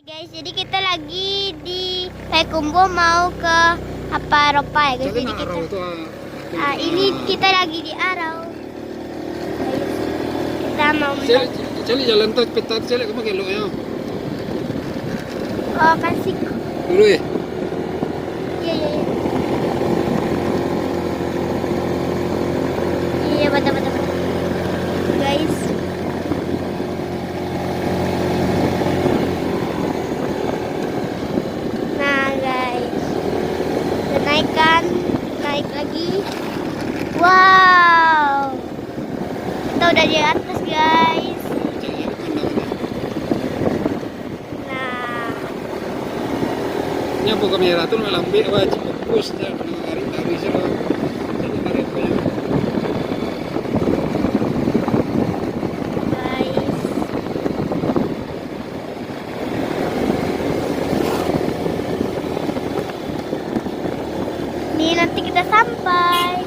Guys, jadi kita lagi di Payakumbuh mau ke Ropa ya guys. Jadi ini kita lagi di Arau. Kita mau Cali jalan tol petak cali kamu gelok ya. Oh, kasih. Dulu ya. Iya. Iya, betul. Guys. Nah, guys. Naik lagi. Wow. Kita udah di atas, guys. Nah, Nya po kamera tu malambi wajib post na hari sila. guys. Nih nanti kita sampai.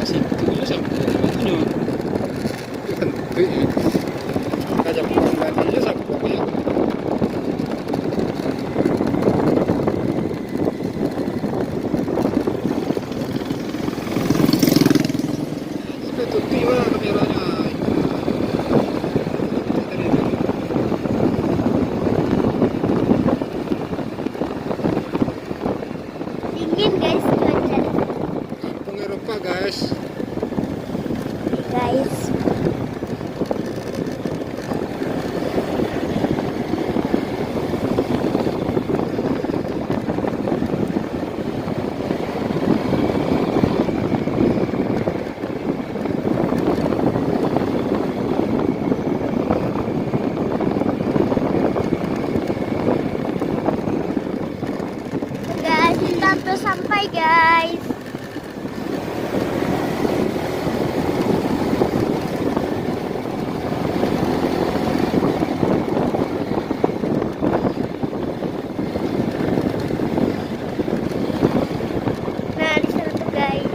Masih itu sama punya. Kan ajak orang aja sama pokoknya. Itu tiba kameranya. Dingin guys cuaca. Kampung Eropa guys. Guys. Guys, kita hampir sampai guys. Nah, di sana tuh guys.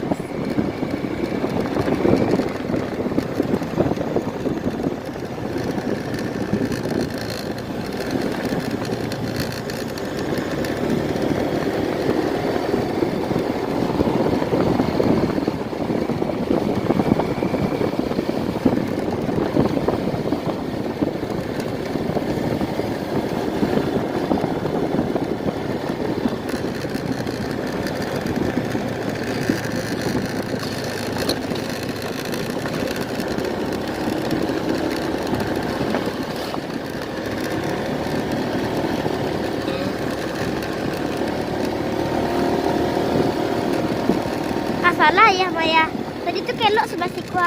Salah ya Maya. Tadi tuh kelok sebelah siku.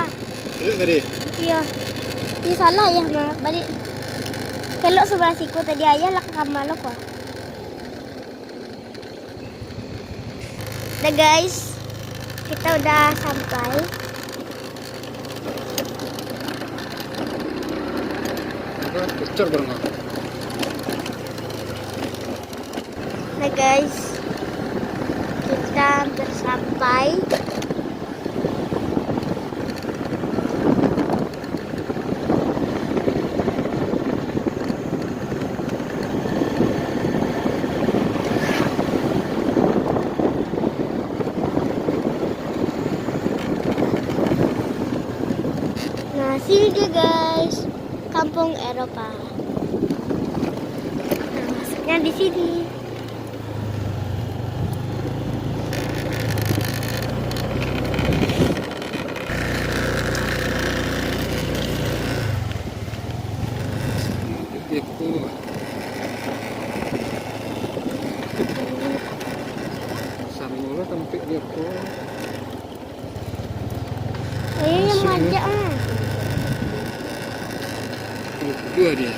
Itu tadi. Iya. Ini salah ya Ma. Balik. Kelok sebelah siku tadi ayah lah ke kamar lo kok. Udah guys. Kita udah sampai. Picture bareng aku. Nah guys. Kita hampir sampai. Nah, sini dia guys, Kampung Eropa. Nah, masuknya di sini. Itu samula tampik dia po. Ayo yang majak ah. Dua dia.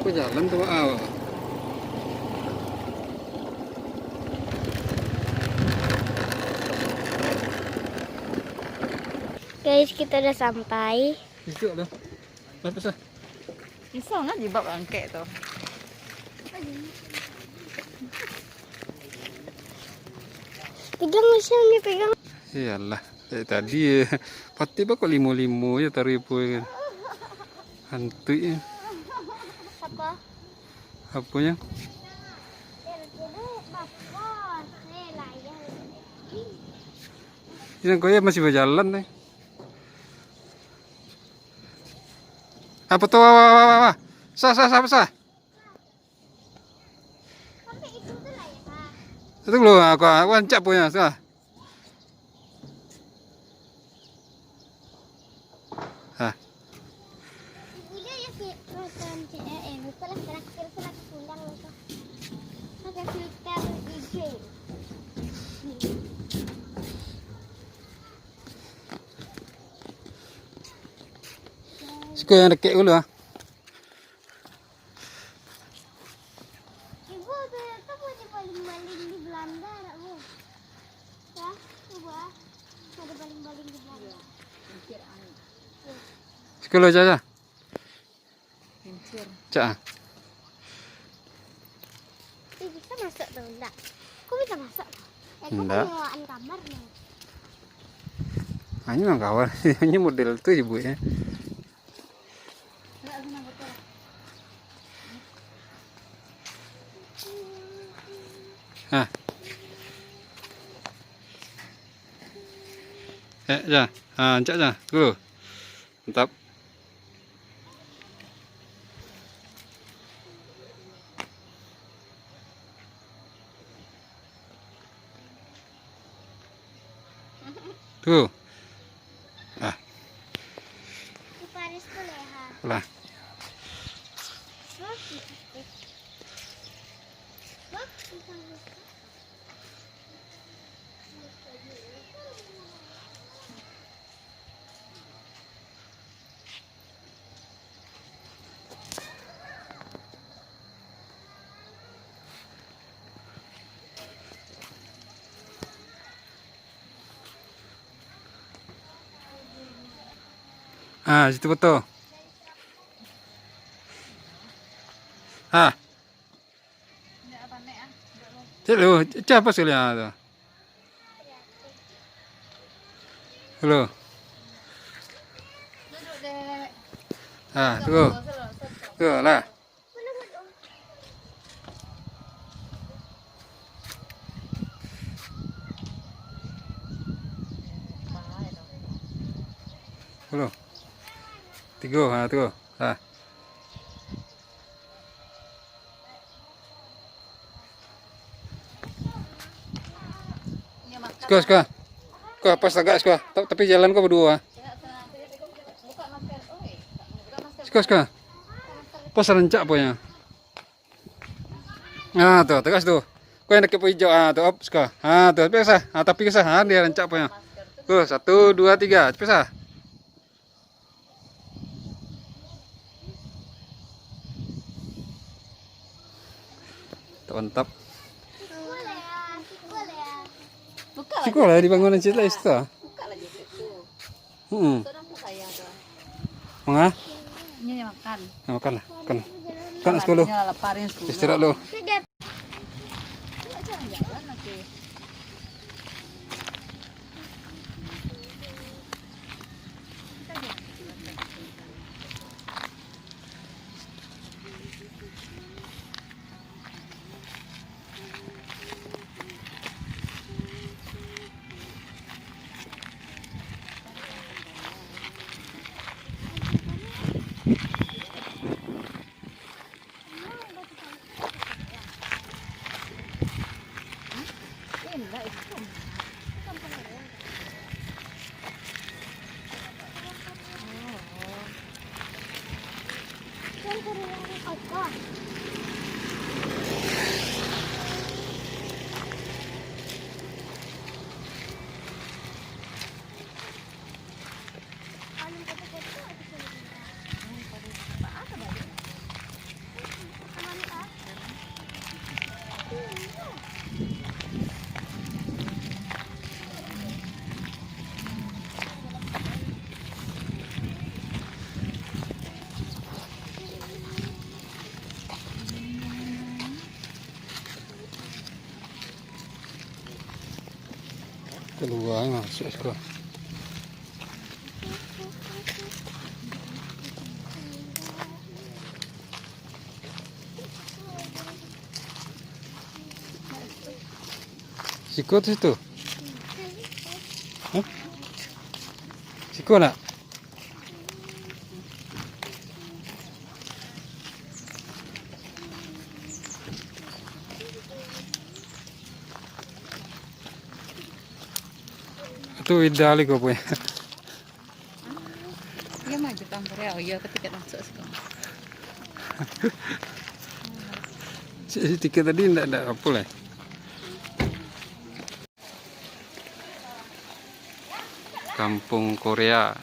Kok jalan tuh awal. Guys, kita udah sampai. Itu loh. Pasal. Risau lah jibab angkek tu. Pegang macam ni, pegang. Iyalah, tadi pati ba kok limo-limo ya taripo kan. Hantu ya. Apa? Apanya? Ini kau ya masih berjalan nih. Apa tuh? Wah. Sah. Itu belum aku ancak punya sah. Hah. Ibunya ya filter bukanlah terakhir pulang loh. Pakai filter IG. Suka yang dekat dulu ah. Ibu ternyata punya baling-baling di Belanda, Bu. Ya, coba. Ada baling-baling di Belanda. Suka lo Caca. Kincir. Cak. Bisa masak tuh, enggak? Kok bisa masak? Kok Enggak. penyewaan kamarnya? Hanya memang kawan. Hanya model tuh ibu ya. Hah. Ya. Ancak aja. Dulu. Mantap. Tuh. Ah, Di Paris tuh leha. lah. Ah, situ betul. Ah, celo, siapa sih lihat tu? Halo. Duduk deh. Ah, tu lah. Halo. Tiga, tu. Ah. Ini makan. Suka. Kau pas agak suka. Tapi jalan kau berdua. Buka masker. Oi, buka masker. Suka. Pas rencak punya. Ah, tu, tegas tu. Kau yang dekat hijau. Ah, tu, op, suka. Ah, tu, biasa. Ah, tapi kesah. Ah, dia rencak punya. Tuh, 1, 2, 3. Biasa. Mantap. Buka lah. Sekolah di bangunan cerita itu. Buka lah jadi tu. Tu dah saya tu. Mengah? Ini makan. Makan lah. Makan sekolah. Ini laparin sekolah. Istirahat lu. Jalan nanti. Enggak itu. Keluar masuk sekolah. Siko tu situ. Hah? Siko nak? Itu ideal kau punya. Iya mah Jepang Korea. Oh iya ketika masuk sekolah. Si tiket tadi tidak apa lah. Kampung Korea.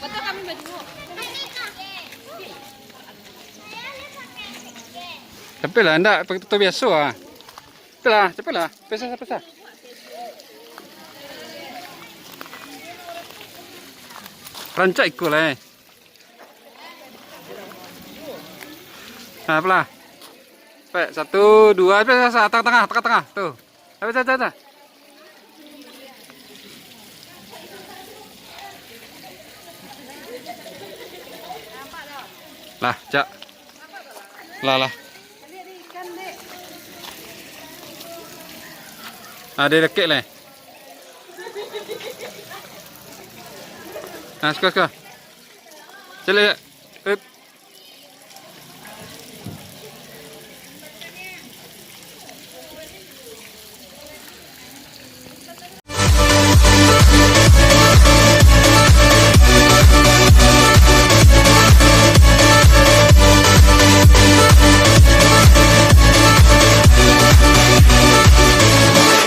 Betul kami baju. Tapi lah, anda pakai tutup biasa ah. Cepatlah, cepatlah. Pesah. Rancak ikut lah. Nah, apalah. Baik, 1, 2, pesah, tengah. Tuh. Pesah. Lah, Cak. Lah. Ada lekek lah. Nah, suka. Cek.